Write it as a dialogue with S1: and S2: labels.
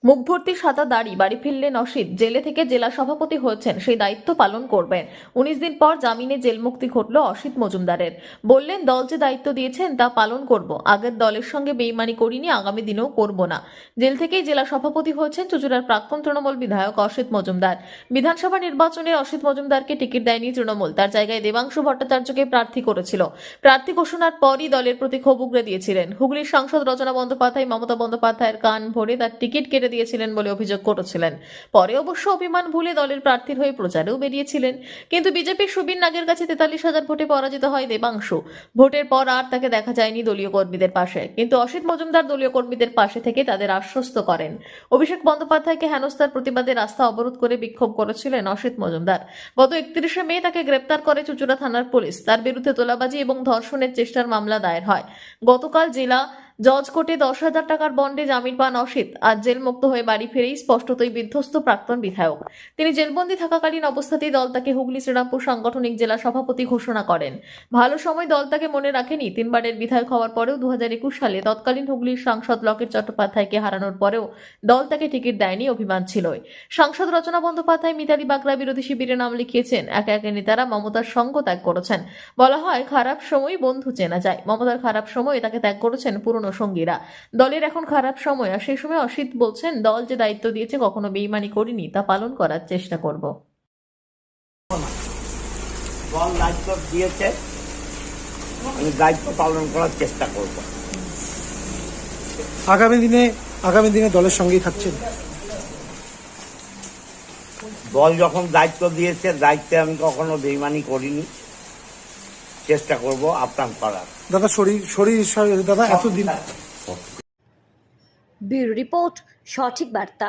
S1: মুখ ভর্তি সাদা দাড়ি বাড়ি ফিরলেন অসিত। জেলে থেকে জেলা সভাপতি হয়েছেন, সেই দায়িত্ব পালন করবেন। 19 দিন পর জামিনে জেল মুক্তি ঘটল অসিত মজুমদারের। বললেন, দল যে দায়িত্ব দিয়েছেন তা পালন করব। আগের দলের সঙ্গে বেইমানি করিনি, আগামী দিনেও করব না। জেল থেকেই জেলা সভাপতি হয়েছেন চুঁচুড়ার প্রাক্তন তৃণমূল বিধায়ক অসিত মজুমদার। বিধানসভা নির্বাচনে অসিত মজুমদারকে টিকিট দেয়নি তৃণমূল, তার জায়গায় দেবাংশু ভট্টাচার্যকে প্রার্থী করেছিল। প্রার্থী ঘোষণার পরই দলের প্রতি ক্ষোভ উগরে দিয়েছিলেন। হুগলির সাংসদ রচনা বন্দ্যোপাধ্যায় মমতা বন্দ্যোপাধ্যায়ের কান ভরে তার টিকিট কেটে দিয়েছিলেন বলে অভিযোগ করেছিলেন। পরে অবশ্য অভিমান ভুলে দলের প্রার্থীর হয়ে প্রচারেও বেরিয়েছিলেন। কিন্তু বিজেপির সুবীর নাগের কাছে 43,000 ভোটে পরাজিত হয় দেবাংশু। ভোটের পর আর তাকে দেখা যায়নি দলীয় কর্মীদের পাশে। কিন্তু অসিত মজুমদার দলীয় কর্মীদের পাশে থেকে তাদের আশ্বস্ত করেন। অভিষেক বন্দ্যোপাধ্যায়কে হেনস্থার প্রতিবাদে রাস্তা অবরোধ করে বিক্ষোভ করেছিলেন অসিত মজুমদার। গত 31শে মে তাকে গ্রেপ্তার করে চুঁচুড়া থানার পুলিশ। তার বিরুদ্ধে তোলাবাজি এবং ধর্ষণের চেষ্টার মামলা দায়ের হয়। গতকাল জেলা জজ কোর্টে 10,000 টাকার বন্ডে জামিন পান অসিত। আজ জেল মুক্ত হয়ে বাড়ি ফিরেই স্পষ্টতই বিধ্বস্ত প্রাক্তন বিধায়ক। তিনি জেলবন্দি থাকাকালীন অবস্থাতেই দল তাকে হুগলি শ্রীরামপুর সাংগঠনিক জেলা সভাপতি ঘোষণা করেন। ভালো সময় দল তাকে মনে রাখেনি। 3 বারের বিধায়ক হওয়ার পরেও 2021 সালে তৎকালীন হুগলির সাংসদ লকেট চট্টোপাধ্যায়কে হারানোর পরেও দল তাকে টিকিট দেয়নি, অভিমান ছিলই। সাংসদ রচনা বন্দ্যোপাধ্যায় মিতালি বাগরা বিরোধী শিবিরে নাম লিখিয়েছেন। একে একে নেতারা মমতার সঙ্গ ত্যাগ করেছেন। বলা হয়, খারাপ সময় বন্ধু চেনা যায়। মমতার খারাপ সময়ে তাকে ত্যাগ করেছেন পুরনো সঙ্গীরা। দলের এখন খারাপ সময়, আর সেই সময় অসিত বলছেন, দল যে দায়িত্ব দিয়েছে কখনো বেইমানি করিনি, তা পালন করার চেষ্টা করব।
S2: দল দায়িত্ব দিয়েছে, আমি দায়িত্ব পালন করার চেষ্টা করব।
S3: আগামী দিনে দলের সঙ্গেই থাকছেন?
S2: দল যখন দায়িত্ব দিয়েছে, দায়িত্বে আমি কখনো বেইমানি করিনি, চেষ্টা করব আপ্রাণ করার।
S3: দাদা শরীর দাদা এতদিন।
S4: ব্যুরো রিপোর্ট, সঠিক বার্তা।